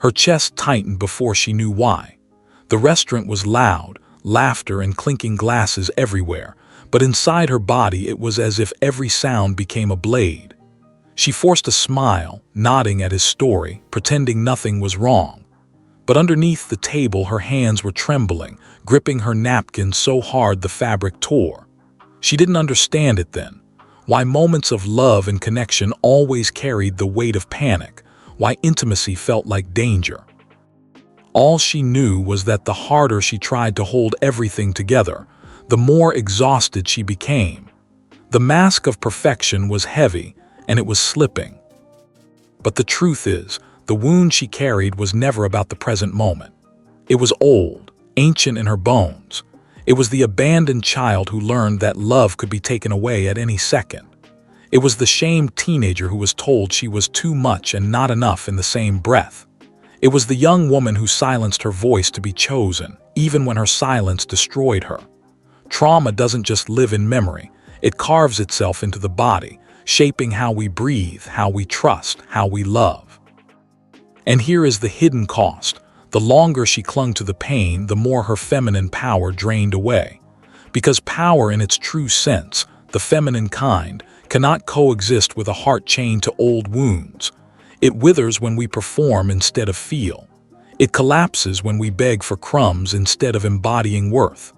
Her chest tightened before she knew why. The restaurant was loud, laughter and clinking glasses everywhere, but inside her body it was as if every sound became a blade. She forced a smile, nodding at his story, pretending nothing was wrong. But underneath the table her hands were trembling, gripping her napkin so hard the fabric tore. She didn't understand it then. Why moments of love and connection always carried the weight of panic, why intimacy felt like danger. All she knew was that the harder she tried to hold everything together, the more exhausted she became. The mask of perfection was heavy, and it was slipping. But the truth is, the wound she carried was never about the present moment. It was old, ancient in her bones. It was the abandoned child who learned that love could be taken away at any second. It was the shamed teenager who was told she was too much and not enough in the same breath. It was the young woman who silenced her voice to be chosen, even when her silence destroyed her. Trauma doesn't just live in memory, it carves itself into the body, shaping how we breathe, how we trust, how we love. And here is the hidden cost. The longer she clung to the pain, the more her feminine power drained away. Because power in its true sense, the feminine kind, cannot coexist with a heart chained to old wounds. It withers when we perform instead of feel. It collapses when we beg for crumbs instead of embodying worth.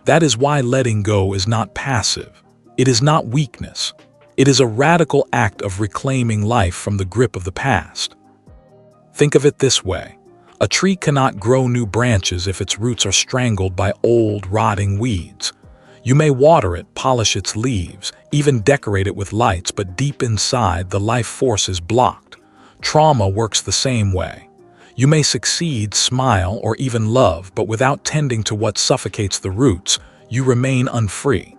That is why letting go is not passive. It is not weakness. It is a radical act of reclaiming life from the grip of the past. Think of it this way. A tree cannot grow new branches if its roots are strangled by old, rotting weeds. You may water it, polish its leaves, even decorate it with lights, but deep inside, the life force is blocked. Trauma works the same way. You may succeed, smile, or even love, but without tending to what suffocates the roots, you remain unfree.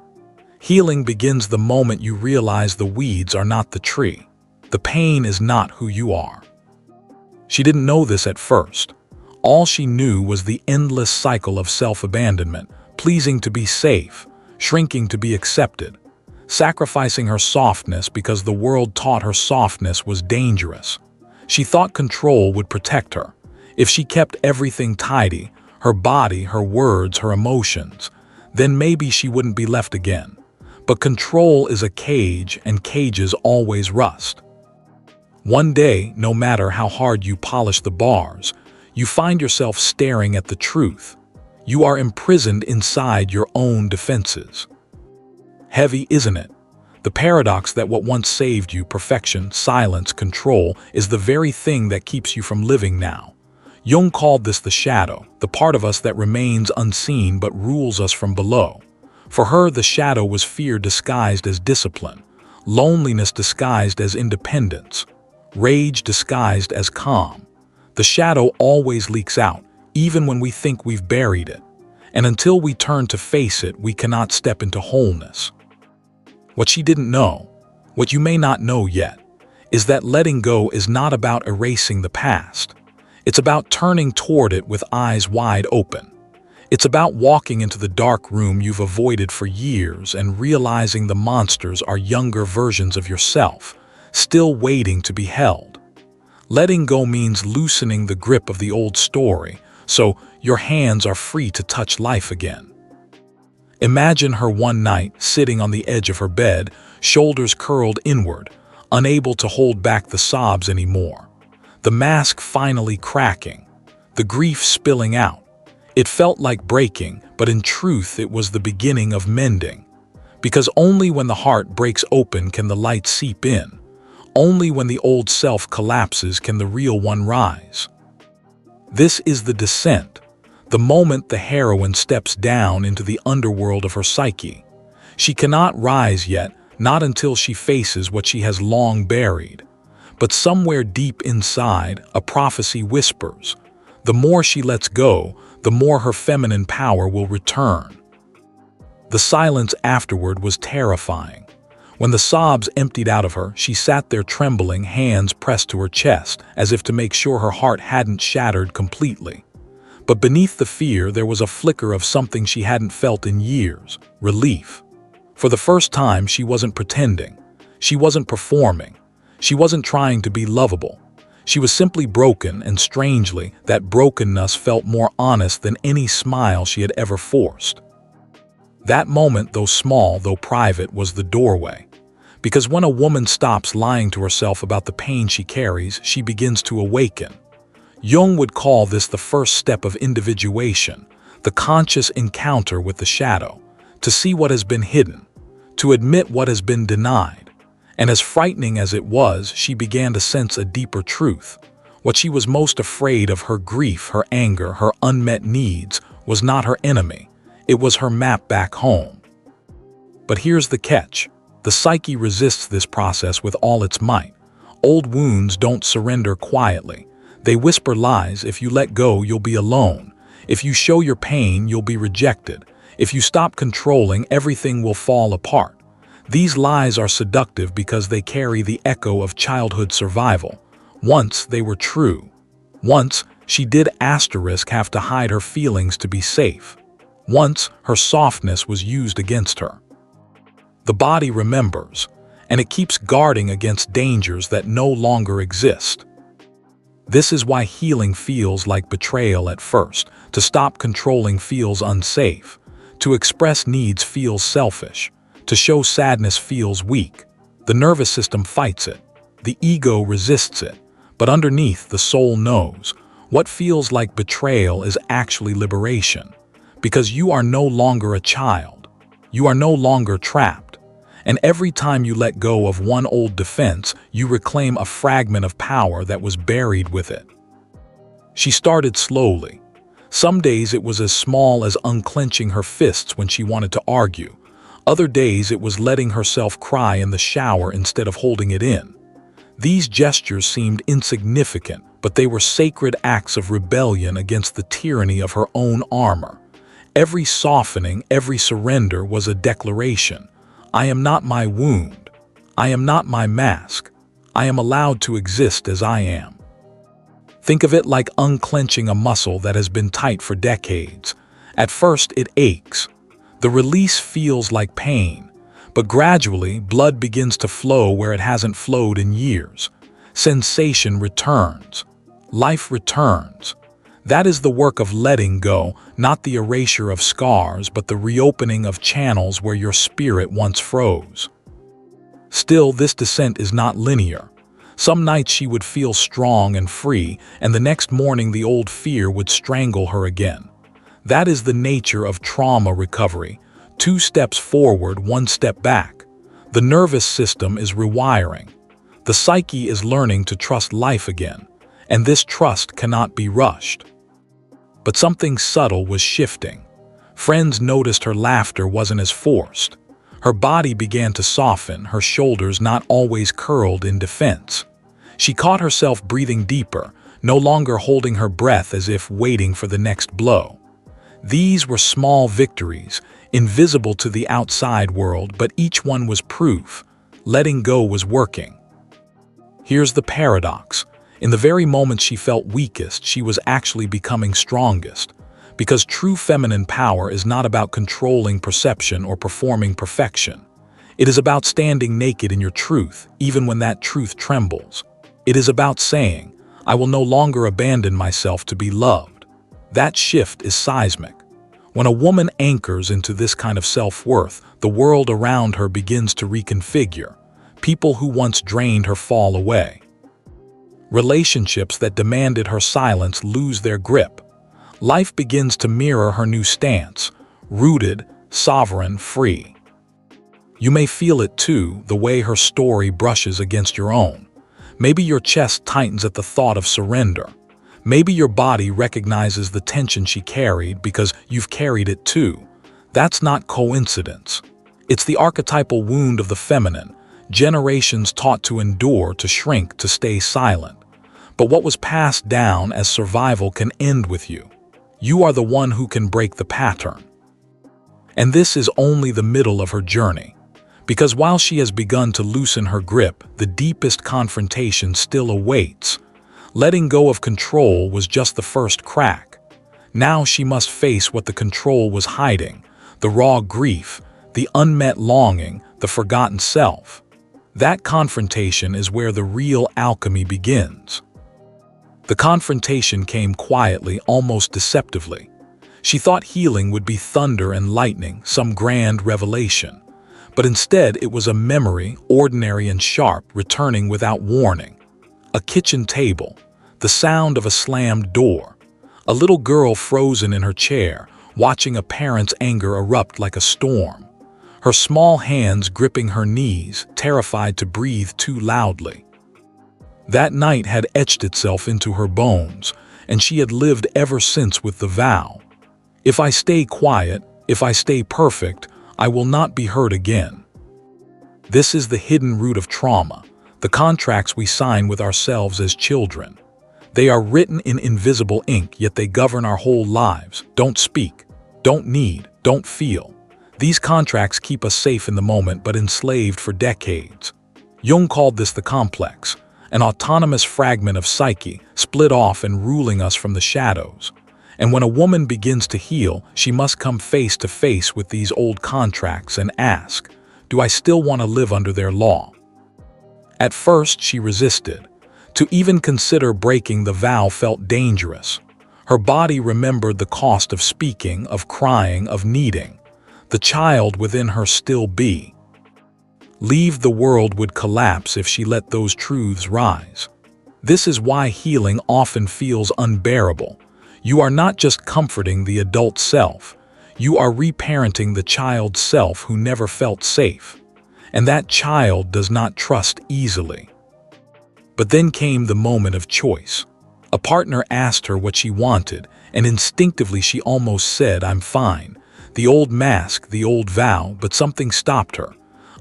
Healing begins the moment you realize the weeds are not the tree. The pain is not who you are. She didn't know this at first. All she knew was the endless cycle of self-abandonment, pleasing to be safe, shrinking to be accepted, sacrificing her softness because the world taught her softness was dangerous. She thought control would protect her. If she kept everything tidy, her body, her words, her emotions, then maybe she wouldn't be left again. But control is a cage, and cages always rust. One day, no matter how hard you polish the bars, you find yourself staring at the truth. You are imprisoned inside your own defenses. Heavy, isn't it? The paradox that what once saved you, perfection, silence, control, is the very thing that keeps you from living now. Jung called this the shadow, the part of us that remains unseen but rules us from below. For her, the shadow was fear disguised as discipline, loneliness disguised as independence, rage disguised as calm. The shadow always leaks out, even when we think we've buried it. And until we turn to face it, we cannot step into wholeness. What she didn't know, what you may not know yet, is that letting go is not about erasing the past. It's about turning toward it with eyes wide open. It's about walking into the dark room you've avoided for years and realizing the monsters are younger versions of yourself, still waiting to be held. Letting go means loosening the grip of the old story, so your hands are free to touch life again. Imagine her one night, sitting on the edge of her bed, shoulders curled inward, unable to hold back the sobs anymore. The mask finally cracking, the grief spilling out. It felt like breaking, but in truth it was the beginning of mending. Because only when the heart breaks open can the light seep in. Only when the old self collapses can the real one rise. This is the descent, the moment the heroine steps down into the underworld of her psyche. She cannot rise yet, not until she faces what she has long buried. But somewhere deep inside, a prophecy whispers. The more she lets go, the more her feminine power will return. The silence afterward was terrifying. When the sobs emptied out of her, she sat there trembling, hands pressed to her chest, as if to make sure her heart hadn't shattered completely. But beneath the fear, there was a flicker of something she hadn't felt in years: relief. For the first time, she wasn't pretending. She wasn't performing. She wasn't trying to be lovable. She was simply broken, and strangely, that brokenness felt more honest than any smile she had ever forced. That moment, though small, though private, was the doorway. Because when a woman stops lying to herself about the pain she carries, she begins to awaken. Jung would call this the first step of individuation, the conscious encounter with the shadow, to see what has been hidden, to admit what has been denied. And as frightening as it was, she began to sense a deeper truth. What she was most afraid of, her grief, her anger, her unmet needs, was not her enemy. It was her map back home. But here's the catch. The psyche resists this process with all its might. Old wounds don't surrender quietly. They whisper lies. If you let go, you'll be alone. If you show your pain, you'll be rejected. If you stop controlling, everything will fall apart. These lies are seductive because they carry the echo of childhood survival. Once they were true. Once she did have to hide her feelings to be safe. Once her softness was used against her. The body remembers, and it keeps guarding against dangers that no longer exist. This is why healing feels like betrayal at first. To stop controlling feels unsafe. To express needs feels selfish. To show sadness feels weak. The nervous system fights it. The ego resists it. But underneath, the soul knows. What feels like betrayal is actually liberation. Because you are no longer a child. You are no longer trapped. And every time you let go of one old defense, you reclaim a fragment of power that was buried with it. She started slowly. Some days it was as small as unclenching her fists when she wanted to argue. Other days it was letting herself cry in the shower instead of holding it in. These gestures seemed insignificant, but they were sacred acts of rebellion against the tyranny of her own armor. Every softening, every surrender was a declaration. I am not my wound. I am not my mask. I am allowed to exist as I am. Think of it like unclenching a muscle that has been tight for decades. At first, it aches. The release feels like pain, but gradually, blood begins to flow where it hasn't flowed in years. Sensation returns. Life returns. That is the work of letting go, not the erasure of scars, but the reopening of channels where your spirit once froze. Still, this descent is not linear. Some nights she would feel strong and free, and the next morning the old fear would strangle her again. That is the nature of trauma recovery. 2 steps forward, 1 step back. The nervous system is rewiring. The psyche is learning to trust life again, and this trust cannot be rushed. But something subtle was shifting. Friends noticed her laughter wasn't as forced. Her body began to soften, her shoulders not always curled in defense. She caught herself breathing deeper, no longer holding her breath as if waiting for the next blow. These were small victories, invisible to the outside world, but each one was proof. Letting go was working. Here's the paradox. In the very moment she felt weakest, she was actually becoming strongest. Because true feminine power is not about controlling perception or performing perfection. It is about standing naked in your truth, even when that truth trembles. It is about saying, I will no longer abandon myself to be loved. That shift is seismic. When a woman anchors into this kind of self-worth, the world around her begins to reconfigure. People who once drained her fall away. Relationships that demanded her silence lose their grip. Life begins to mirror her new stance, rooted, sovereign, free. You may feel it too, the way her story brushes against your own. Maybe your chest tightens at the thought of surrender. Maybe your body recognizes the tension she carried because you've carried it too. That's not coincidence. It's the archetypal wound of the feminine, generations taught to endure, to shrink, to stay silent. But what was passed down as survival can end with you. You are the one who can break the pattern. And this is only the middle of her journey. Because while she has begun to loosen her grip, the deepest confrontation still awaits. Letting go of control was just the first crack. Now she must face what the control was hiding, the raw grief, the unmet longing, the forgotten self. That confrontation is where the real alchemy begins. The confrontation came quietly, almost deceptively. She thought healing would be thunder and lightning, some grand revelation. But instead it was a memory, ordinary and sharp, returning without warning. A kitchen table, the sound of a slammed door, a little girl frozen in her chair, watching a parent's anger erupt like a storm, her small hands gripping her knees, terrified to breathe too loudly. That night had etched itself into her bones, and she had lived ever since with the vow: if I stay quiet, if I stay perfect, I will not be hurt again. This is the hidden root of trauma, the contracts we sign with ourselves as children. They are written in invisible ink, yet they govern our whole lives. Don't speak, don't need, don't feel. These contracts keep us safe in the moment but enslaved for decades. Jung called this the complex, an autonomous fragment of psyche, split off and ruling us from the shadows. And when a woman begins to heal, she must come face to face with these old contracts and ask, do I still want to live under their law? At first, she resisted. To even consider breaking the vow felt dangerous. Her body remembered the cost of speaking, of crying, of needing. The child within her still be. Leave the world would collapse if she let those truths rise. This is why healing often feels unbearable. You are not just comforting the adult self, you are reparenting the child self who never felt safe. And that child does not trust easily. But then came the moment of choice. A partner asked her what she wanted, and instinctively she almost said, I'm fine. The old mask, the old vow, but something stopped her.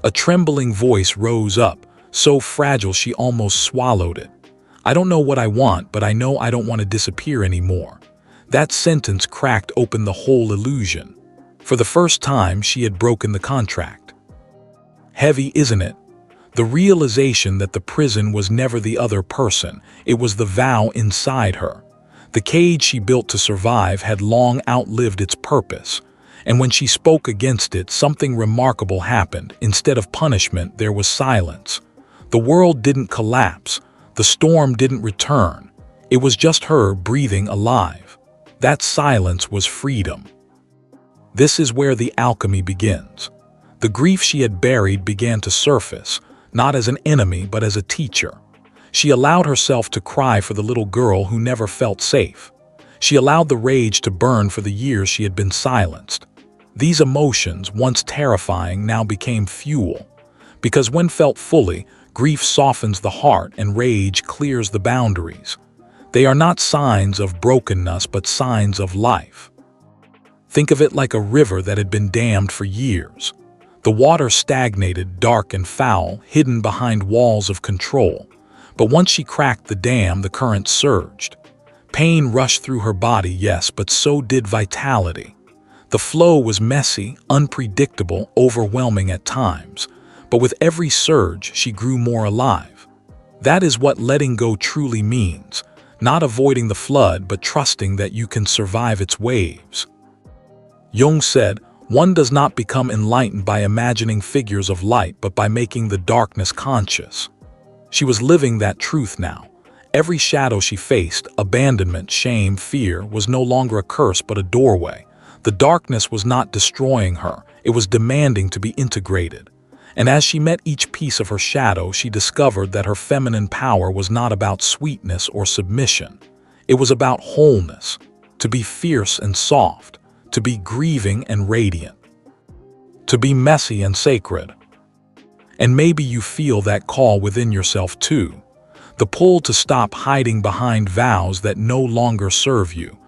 A trembling voice rose up, so fragile she almost swallowed it. I don't know what I want, but I know I don't want to disappear anymore. That sentence cracked open the whole illusion. For the first time, she had broken the contract. Heavy, isn't it? The realization that the prison was never the other person, it was the vow inside her. The cage she built to survive had long outlived its purpose. And when she spoke against it, something remarkable happened. Instead of punishment, there was silence. The world didn't collapse. The storm didn't return. It was just her breathing alive. That silence was freedom. This is where the alchemy begins. The grief she had buried began to surface, not as an enemy but as a teacher. She allowed herself to cry for the little girl who never felt safe. She allowed the rage to burn for the years she had been silenced. These emotions, once terrifying, now became fuel. Because when felt fully, grief softens the heart and rage clears the boundaries. They are not signs of brokenness but signs of life. Think of it like a river that had been dammed for years. The water stagnated, dark and foul, hidden behind walls of control. But once she cracked the dam, the current surged. Pain rushed through her body, yes, but so did vitality. The flow was messy, unpredictable, overwhelming at times. But with every surge, she grew more alive. That is what letting go truly means. Not avoiding the flood, but trusting that you can survive its waves. Jung said, one does not become enlightened by imagining figures of light, but by making the darkness conscious. She was living that truth now. Every shadow she faced, abandonment, shame, fear, was no longer a curse but a doorway. The darkness was not destroying her, it was demanding to be integrated. And as she met each piece of her shadow, she discovered that her feminine power was not about sweetness or submission. It was about wholeness, to be fierce and soft, to be grieving and radiant, to be messy and sacred. And maybe you feel that call within yourself too, the pull to stop hiding behind vows that no longer serve you,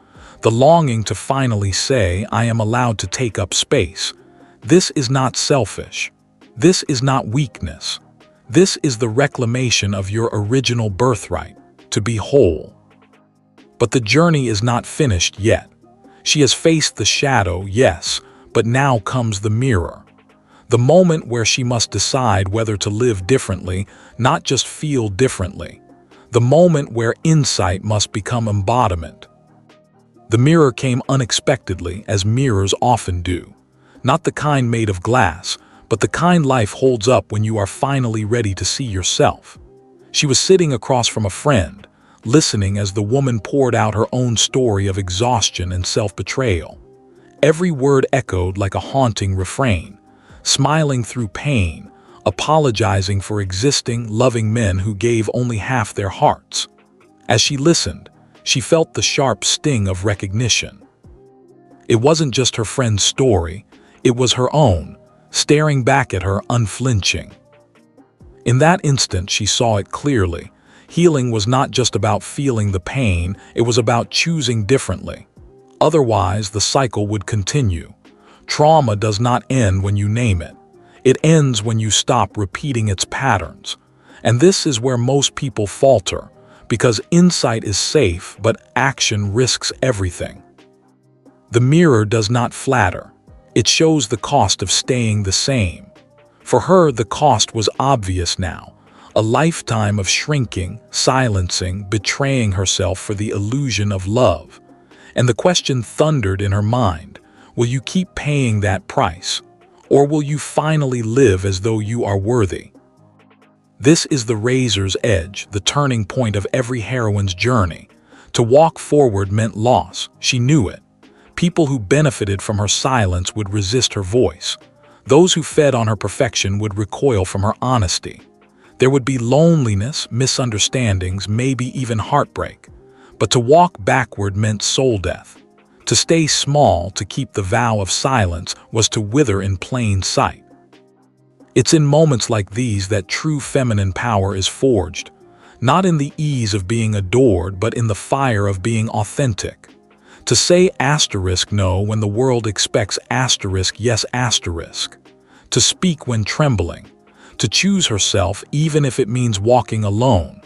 the longing to finally say, I am allowed to take up space. This is not selfish. This is not weakness. This is the reclamation of your original birthright, to be whole. But the journey is not finished yet. She has faced the shadow, yes, but now comes the mirror. The moment where she must decide whether to live differently, not just feel differently. The moment where insight must become embodiment. The mirror came unexpectedly, as mirrors often do. Not the kind made of glass, but the kind life holds up when you are finally ready to see yourself. She was sitting across from a friend, listening as the woman poured out her own story of exhaustion and self-betrayal. Every word echoed like a haunting refrain, smiling through pain, apologizing for existing, loving men who gave only half their hearts. As she listened, she felt the sharp sting of recognition. It wasn't just her friend's story, it was her own, staring back at her unflinching. In that instant, she saw it clearly. Healing was not just about feeling the pain, it was about choosing differently. Otherwise, the cycle would continue. Trauma does not end when you name it. It ends when you stop repeating its patterns. And this is where most people falter, because insight is safe, but action risks everything. The mirror does not flatter. It shows the cost of staying the same. For her, the cost was obvious now. A lifetime of shrinking, silencing, betraying herself for the illusion of love. And the question thundered in her mind, will you keep paying that price? Or will you finally live as though you are worthy? This is the razor's edge, the turning point of every heroine's journey. To walk forward meant loss. She knew it. People who benefited from her silence would resist her voice. Those who fed on her perfection would recoil from her honesty. There would be loneliness, misunderstandings, maybe even heartbreak. But to walk backward meant soul death. To stay small, to keep the vow of silence, was to wither in plain sight. It's in moments like these that true feminine power is forged, not in the ease of being adored, but in the fire of being authentic. To say *no when the world expects *yes*. To speak when trembling. To choose herself even if it means walking alone.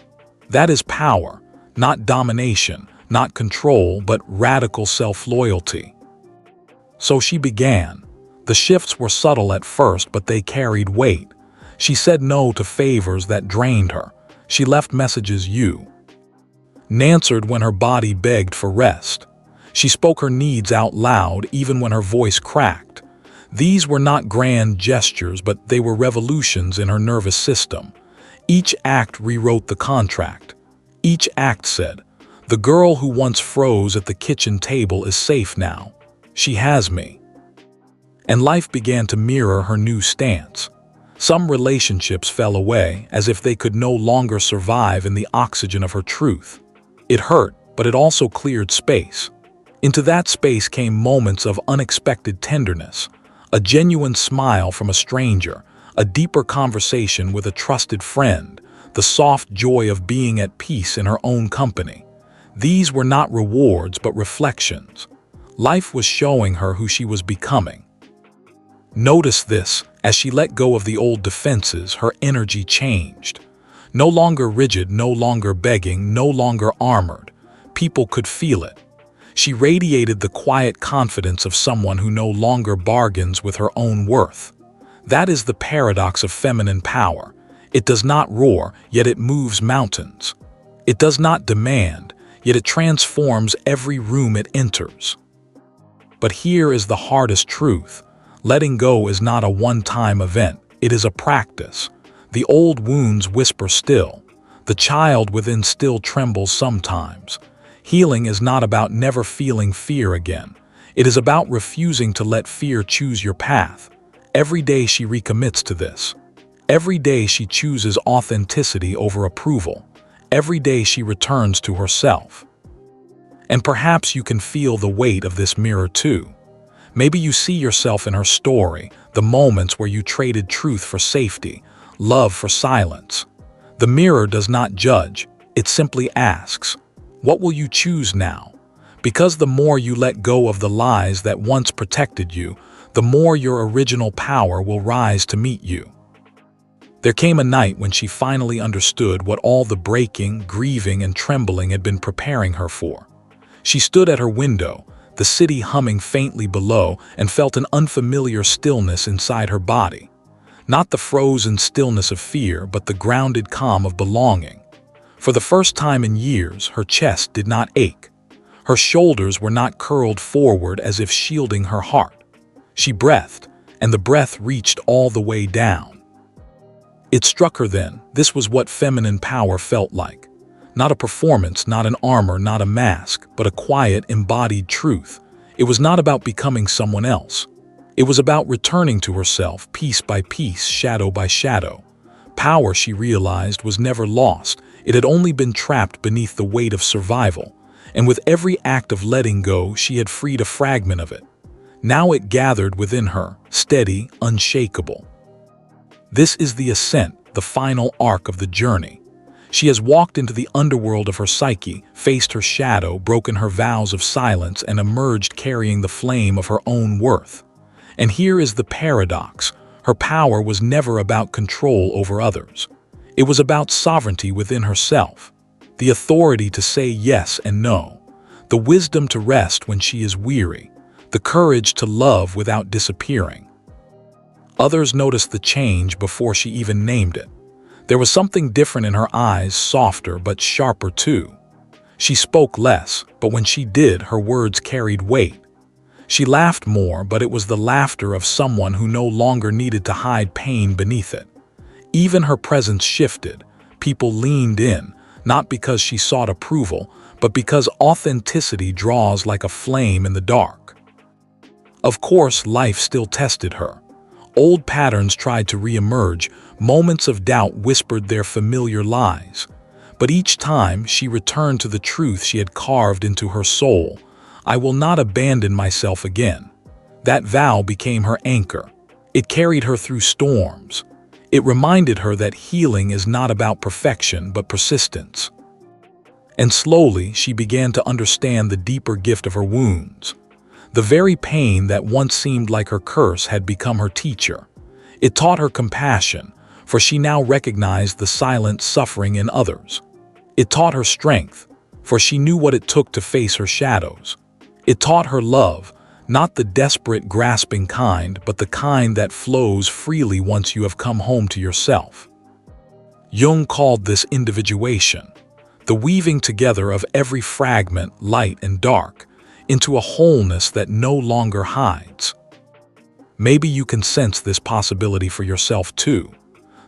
That is power, not domination, not control, but radical self-loyalty. So she began. The shifts were subtle at first, but they carried weight. She said no to favors that drained her. She left messages you answered when her body begged for rest. She spoke her needs out loud even when her voice cracked. These were not grand gestures, but they were revolutions in her nervous system. Each act rewrote the contract. Each act said, "The girl who once froze at the kitchen table is safe now. She has me." And life began to mirror her new stance. Some relationships fell away as if they could no longer survive in the oxygen of her truth. It hurt, but it also cleared space. Into that space came moments of unexpected tenderness, a genuine smile from a stranger, a deeper conversation with a trusted friend, the soft joy of being at peace in her own company. These were not rewards but reflections. Life was showing her who she was becoming. Notice this, as she let go of the old defenses, her energy changed. No longer rigid, no longer begging, no longer armored. People could feel it. She radiated the quiet confidence of someone who no longer bargains with her own worth. That is the paradox of feminine power. It does not roar, yet it moves mountains. It does not demand, yet it transforms every room it enters. But here is the hardest truth. Letting go is not a one-time event. It is a practice. The old wounds whisper still. The child within still trembles sometimes. Healing is not about never feeling fear again. It is about refusing to let fear choose your path. Every day she recommits to this. Every day she chooses authenticity over approval. Every day she returns to herself. And perhaps you can feel the weight of this mirror too. Maybe you see yourself in her story, the moments where you traded truth for safety, love for silence. The mirror does not judge, it simply asks, what will you choose now? Because the more you let go of the lies that once protected you, the more your original power will rise to meet you. There came a night when she finally understood what all the breaking, grieving, and trembling had been preparing her for. She stood at her window, the city humming faintly below, and felt an unfamiliar stillness inside her body. Not the frozen stillness of fear, but the grounded calm of belonging. For the first time in years, her chest did not ache. Her shoulders were not curled forward as if shielding her heart. She breathed, and the breath reached all the way down. It struck her then, this was what feminine power felt like. Not a performance, not an armor, not a mask, but a quiet, embodied truth. It was not about becoming someone else. It was about returning to herself, piece by piece, shadow by shadow. Power, she realized, was never lost. It had only been trapped beneath the weight of survival. And with every act of letting go, she had freed a fragment of it. Now it gathered within her, steady, unshakable. This is the ascent, the final arc of the journey. She has walked into the underworld of her psyche, faced her shadow, broken her vows of silence, and emerged carrying the flame of her own worth. And here is the paradox. Her power was never about control over others. It was about sovereignty within herself, the authority to say yes and no, the wisdom to rest when she is weary, the courage to love without disappearing. Others noticed the change before she even named it. There was something different in her eyes, softer but sharper too. She spoke less, but when she did, her words carried weight. She laughed more, but it was the laughter of someone who no longer needed to hide pain beneath it. Even her presence shifted. People leaned in, not because she sought approval, but because authenticity draws like a flame in the dark. Of course, life still tested her. Old patterns tried to re-emerge, moments of doubt whispered their familiar lies. But each time, she returned to the truth she had carved into her soul. I will not abandon myself again. That vow became her anchor. It carried her through storms. It reminded her that healing is not about perfection, but persistence. And slowly, she began to understand the deeper gift of her wounds. The very pain that once seemed like her curse had become her teacher. It taught her compassion, for she now recognized the silent suffering in others. It taught her strength, for she knew what it took to face her shadows. It taught her love, not the desperate, grasping kind, but the kind that flows freely once you have come home to yourself. Jung called this individuation, the weaving together of every fragment, light and dark, into a wholeness that no longer hides. Maybe you can sense this possibility for yourself too.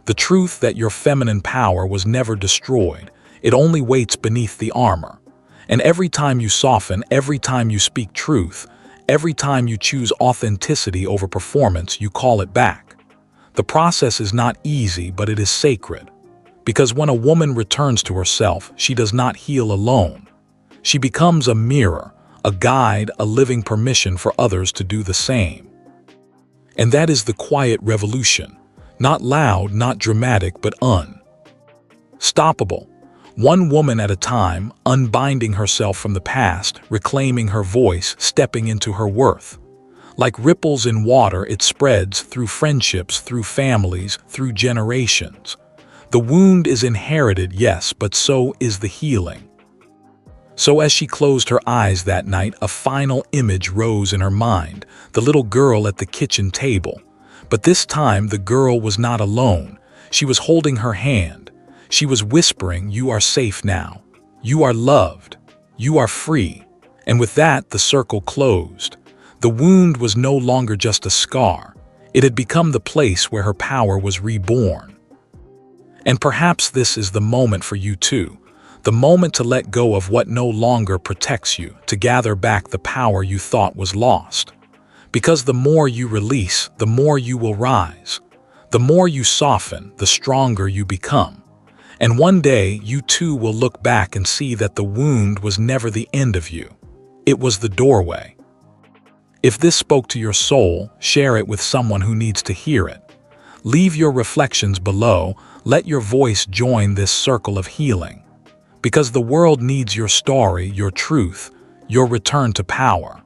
The truth that your feminine power was never destroyed, it only waits beneath the armor. And every time you soften, every time you speak truth, every time you choose authenticity over performance, you call it back. The process is not easy, but it is sacred. Because when a woman returns to herself, she does not heal alone. She becomes a mirror, a guide, a living permission for others to do the same. And that is the quiet revolution. Not loud, not dramatic, but unstoppable. One woman at a time, unbinding herself from the past, reclaiming her voice, stepping into her worth. Like ripples in water, it spreads through friendships, through families, through generations. The wound is inherited, yes, but so is the healing. So as she closed her eyes that night, a final image rose in her mind, the little girl at the kitchen table. But this time, the girl was not alone. She was holding her hand. She was whispering, "You are safe now. You are loved. You are free." And with that, the circle closed. The wound was no longer just a scar. It had become the place where her power was reborn. And perhaps this is the moment for you too. The moment to let go of what no longer protects you, to gather back the power you thought was lost. Because the more you release, the more you will rise. The more you soften, the stronger you become. And one day, you too will look back and see that the wound was never the end of you. It was the doorway. If this spoke to your soul, share it with someone who needs to hear it. Leave your reflections below. Let your voice join this circle of healing. Because the world needs your story, your truth, your return to power.